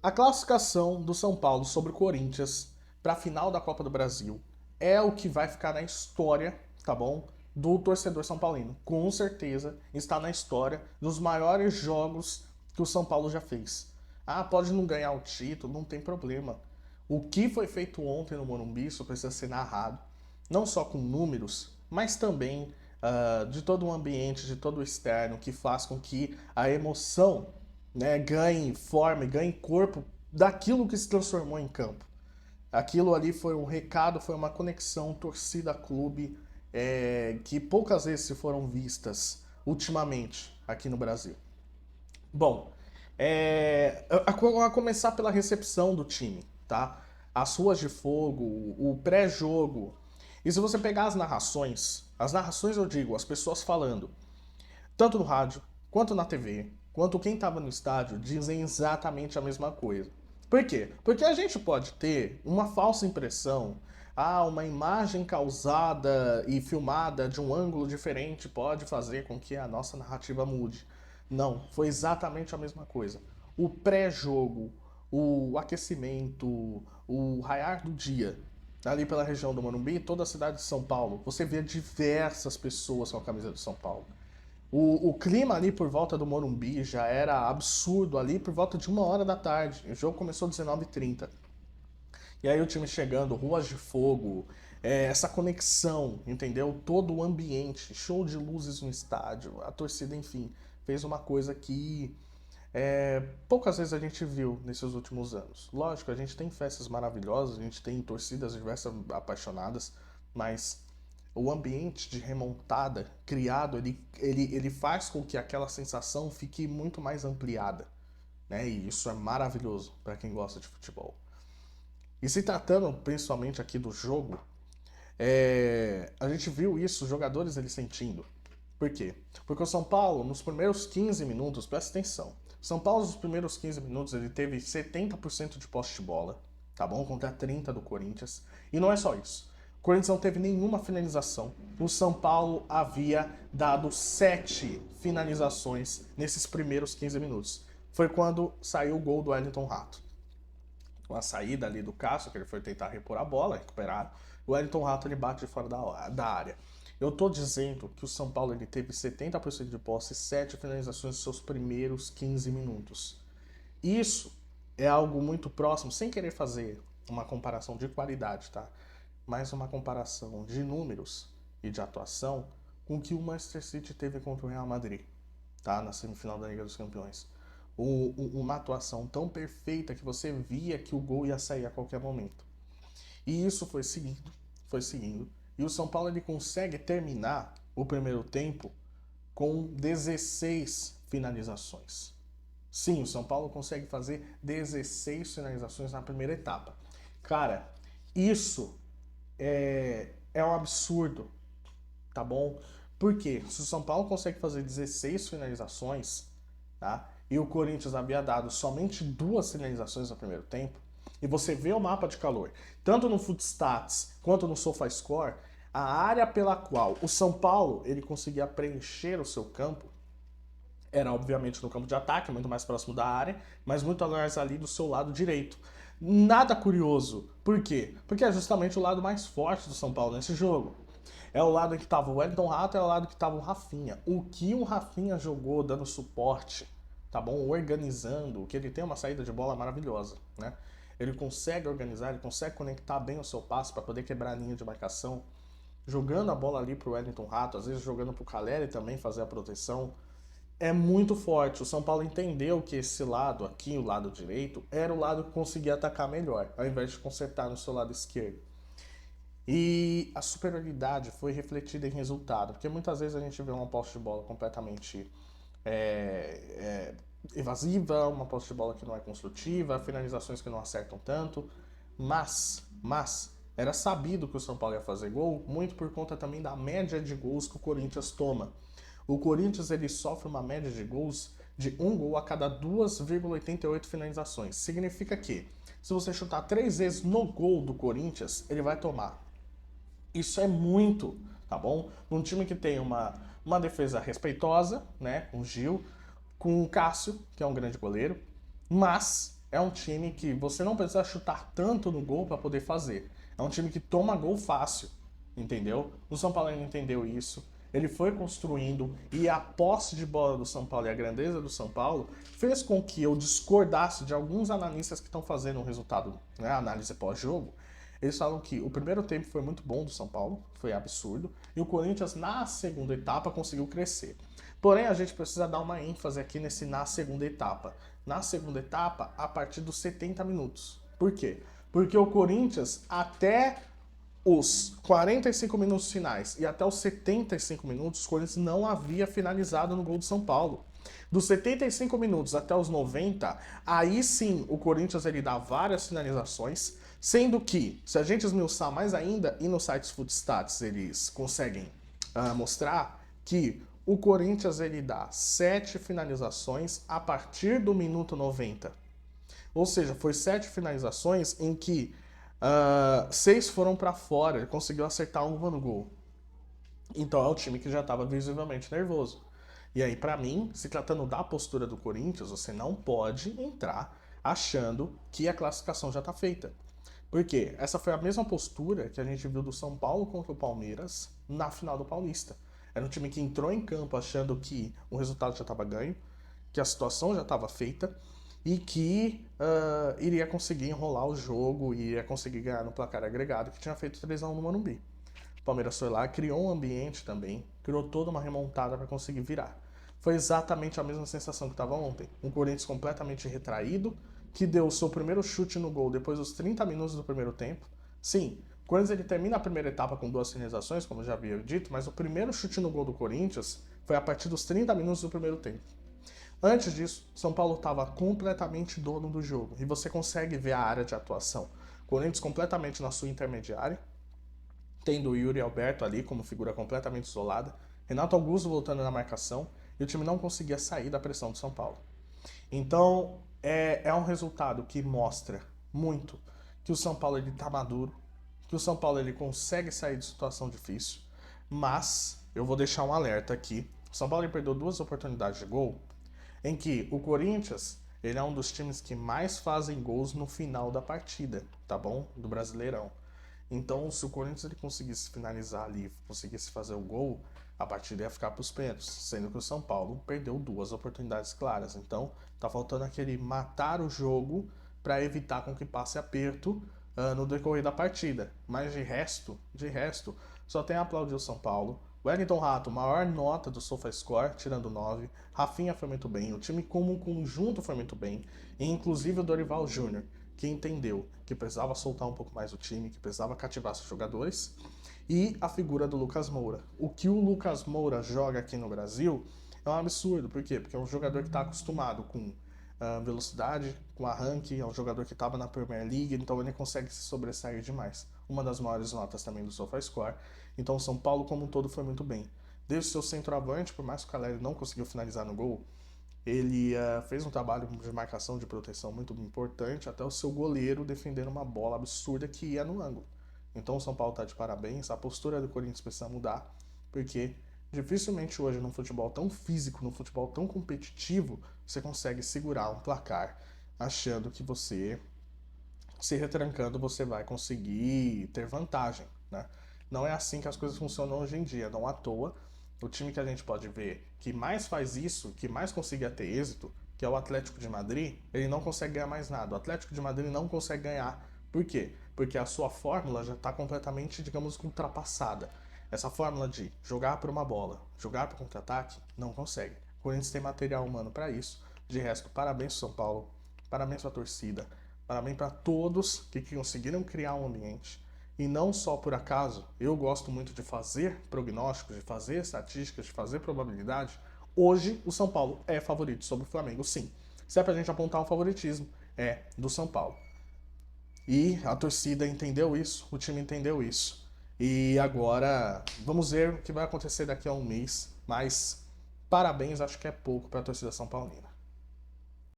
A classificação do São Paulo sobre o Corinthians para a final da Copa do Brasil é o que vai ficar na história, tá bom? Do torcedor são paulino. Com certeza está na história dos maiores jogos que o São Paulo já fez. Ah, pode não ganhar o título, não tem problema. O que foi feito ontem no Morumbi, isso precisa ser narrado, não só com números, mas também de todo o ambiente, de todo o externo, que faz com que a emoção, né, ganhe forma, ganhe corpo daquilo que se transformou em campo. Aquilo ali foi um recado, foi uma conexão torcida-clube que poucas vezes se foram vistas ultimamente aqui no Brasil. Bom, a começar pela recepção do time, tá? As ruas de fogo, o pré-jogo. E se você pegar as narrações eu digo, as pessoas falando, tanto no rádio, quanto na TV, quanto quem estava no estádio, dizem exatamente a mesma coisa. Por quê? Porque a gente pode ter uma falsa impressão, uma imagem causada e filmada de um ângulo diferente pode fazer com que a nossa narrativa mude. Não, foi exatamente a mesma coisa. O pré-jogo, o aquecimento, o raiar do dia, ali pela região do Morumbi, toda a cidade de São Paulo, você vê diversas pessoas com a camisa de São Paulo. O clima ali por volta do Morumbi já era absurdo ali por volta de 1 hora da tarde. O jogo começou às 19h30. E aí o time chegando, ruas de fogo, essa conexão, entendeu? Todo o ambiente, show de luzes no estádio, a torcida, enfim, fez uma coisa que poucas vezes a gente viu nesses últimos anos. Lógico, a gente tem festas maravilhosas, a gente tem torcidas diversas apaixonadas, mas o ambiente de remontada criado, ele faz com que aquela sensação fique muito mais ampliada, né? E isso é maravilhoso para quem gosta de futebol. E se tratando principalmente aqui do jogo, a gente viu isso, os jogadores eles sentindo. Por quê? Porque o São Paulo, nos primeiros 15 minutos, presta atenção, São Paulo nos primeiros 15 minutos ele teve 70% de posse de bola, tá bom? Contra 30 do Corinthians. E não é só isso. O Corinthians não teve nenhuma finalização. O São Paulo havia dado 7 finalizações nesses primeiros 15 minutos. Foi quando saiu o gol do Wellington Rato. Com a saída ali do Cássio, que ele foi tentar repor a bola, recuperar, o Wellington Rato ele bate de fora da área. Eu tô dizendo que o São Paulo ele teve 70% de posse e 7 finalizações nos seus primeiros 15 minutos. Isso é algo muito próximo, sem querer fazer uma comparação de qualidade, tá? Mas uma comparação de números e de atuação com o que o Manchester City teve contra o Real Madrid, tá? Na semifinal da Liga dos Campeões. Uma atuação tão perfeita que você via que o gol ia sair a qualquer momento. E isso foi seguindo. E o São Paulo ele consegue terminar o primeiro tempo com 16 finalizações. Sim, o São Paulo consegue fazer 16 finalizações na primeira etapa. Cara, isso é um absurdo, tá bom? Porque se o São Paulo consegue fazer 16 finalizações, tá? E o Corinthians havia dado somente 2 finalizações no primeiro tempo, e você vê o mapa de calor, tanto no Footstats quanto no SofaScore, a área pela qual o São Paulo ele conseguia preencher o seu campo era obviamente no campo de ataque, muito mais próximo da área, mas muito mais ali do seu lado direito. Nada curioso. Por quê? Porque é justamente o lado mais forte do São Paulo nesse jogo. É o lado em que estava o Wellington Rato, é o lado que estava o Rafinha. O que o Rafinha jogou dando suporte, tá bom? Organizando, que ele tem uma saída de bola maravilhosa, né? Ele consegue organizar, ele consegue conectar bem o seu passe para poder quebrar a linha de marcação, jogando a bola ali pro Wellington Rato, às vezes jogando pro Caleri também fazer a proteção. É muito forte. O São Paulo entendeu que esse lado aqui, o lado direito, era o lado que conseguia atacar melhor, ao invés de consertar no seu lado esquerdo. E a superioridade foi refletida em resultado, porque muitas vezes a gente vê uma posse de bola completamente evasiva, uma posse de bola que não é construtiva, finalizações que não acertam tanto, mas era sabido que o São Paulo ia fazer gol, muito por conta também da média de gols que o Corinthians toma. O Corinthians ele sofre uma média de gols de 1 gol a cada 2,88 finalizações. Significa que, se você chutar 3 vezes no gol do Corinthians, ele vai tomar. Isso é muito, tá bom? Num time que tem uma defesa respeitosa, né? Com o Gil, com o Cássio, que é um grande goleiro, mas é um time que você não precisa chutar tanto no gol para poder fazer. É um time que toma gol fácil, entendeu? O São Paulo não entendeu isso. Ele foi construindo e a posse de bola do São Paulo e a grandeza do São Paulo fez com que eu discordasse de alguns analistas que estão fazendo o resultado, né, a análise pós-jogo. Eles falam que o primeiro tempo foi muito bom do São Paulo, foi absurdo, e o Corinthians na segunda etapa conseguiu crescer. Porém, a gente precisa dar uma ênfase aqui nesse na segunda etapa. Na segunda etapa, a partir dos 70 minutos. Por quê? Porque o Corinthians, até os 45 minutos finais e até os 75 minutos, o Corinthians não havia finalizado no gol do São Paulo. Dos 75 minutos até os 90, aí sim o Corinthians ele dá várias finalizações, sendo que, se a gente esmiuçar mais ainda, e no site Footstats eles conseguem mostrar que o Corinthians ele dá 7 finalizações a partir do minuto 90. Ou seja, foi 7 finalizações em que 6 foram para fora, ele conseguiu acertar uma no gol. Então é um time que já estava visivelmente nervoso. E aí, para mim, se tratando da postura do Corinthians, você não pode entrar achando que a classificação já está feita. Porque essa foi a mesma postura que a gente viu do São Paulo contra o Palmeiras na final do Paulista. Era um time que entrou em campo achando que o resultado já estava ganho, que a situação já estava feita e que iria conseguir enrolar o jogo e iria conseguir ganhar no placar agregado, que tinha feito 3-1 no Morumbi. O Palmeiras foi lá, criou um ambiente também, criou toda uma remontada para conseguir virar. Foi exatamente a mesma sensação que estava ontem. Um Corinthians completamente retraído, que deu o seu primeiro chute no gol depois dos 30 minutos do primeiro tempo. Sim, o Corinthians ele termina a primeira etapa com 2 finalizações, como eu já havia dito, mas o primeiro chute no gol do Corinthians foi a partir dos 30 minutos do primeiro tempo. Antes disso, São Paulo estava completamente dono do jogo, e você consegue ver a área de atuação. Corinthians completamente na sua intermediária, tendo o Yuri Alberto ali como figura completamente isolada, Renato Augusto voltando na marcação, e o time não conseguia sair da pressão do São Paulo. Então, é um resultado que mostra muito que o São Paulo está maduro, que o São Paulo ele consegue sair de situação difícil, mas eu vou deixar um alerta aqui. O São Paulo perdeu 2 oportunidades de gol, em que o Corinthians ele é um dos times que mais fazem gols no final da partida, tá bom? Do Brasileirão. Então, se o Corinthians ele conseguisse finalizar ali, conseguisse fazer o gol, a partida ia ficar para os pênaltis, sendo que o São Paulo perdeu 2 oportunidades claras. Então, tá faltando aquele matar o jogo para evitar com que passe aperto no decorrer da partida. Mas de resto, só tem a aplaudir o São Paulo. Wellington Rato, maior nota do SofaScore, tirando 9. Rafinha foi muito bem, o time como um conjunto foi muito bem, e inclusive o Dorival Júnior, que entendeu que precisava soltar um pouco mais o time, que precisava cativar seus jogadores, e a figura do Lucas Moura. O que o Lucas Moura joga aqui no Brasil é um absurdo. Por quê? Porque é um jogador que está acostumado com velocidade, com arranque, é um jogador que estava na Premier League, então ele consegue se sobressair demais. Uma das maiores notas também do SofaScore. Então o São Paulo como um todo foi muito bem. Desde o seu centroavante, por mais que o Caleri não conseguiu finalizar no gol, ele fez um trabalho de marcação, de proteção muito importante, até o seu goleiro defendendo uma bola absurda que ia no ângulo. Então o São Paulo está de parabéns, a postura do Corinthians precisa mudar, porque dificilmente hoje num futebol tão físico, num futebol tão competitivo, você consegue segurar um placar achando que você, se retrancando, você vai conseguir ter vantagem, né? Não é assim que as coisas funcionam hoje em dia, não à toa. O time que a gente pode ver que mais faz isso, que mais conseguia ter êxito, que é o Atlético de Madrid, ele não consegue ganhar mais nada. O Atlético de Madrid não consegue ganhar. Por quê? Porque a sua fórmula já está completamente, digamos, ultrapassada. Essa fórmula de jogar por uma bola, jogar para contra-ataque, não consegue. O Corinthians tem material humano para isso. De resto, parabéns São Paulo, parabéns para a torcida, parabéns para todos que conseguiram criar um ambiente. E não só por acaso, eu gosto muito de fazer prognósticos, de fazer estatísticas, de fazer probabilidade. Hoje, o São Paulo é favorito sobre o Flamengo, sim. Se é pra gente apontar um favoritismo, é do São Paulo. E a torcida entendeu isso, o time entendeu isso. E agora, vamos ver o que vai acontecer daqui a um mês. Mas, parabéns, acho que é pouco para a torcida São Paulina.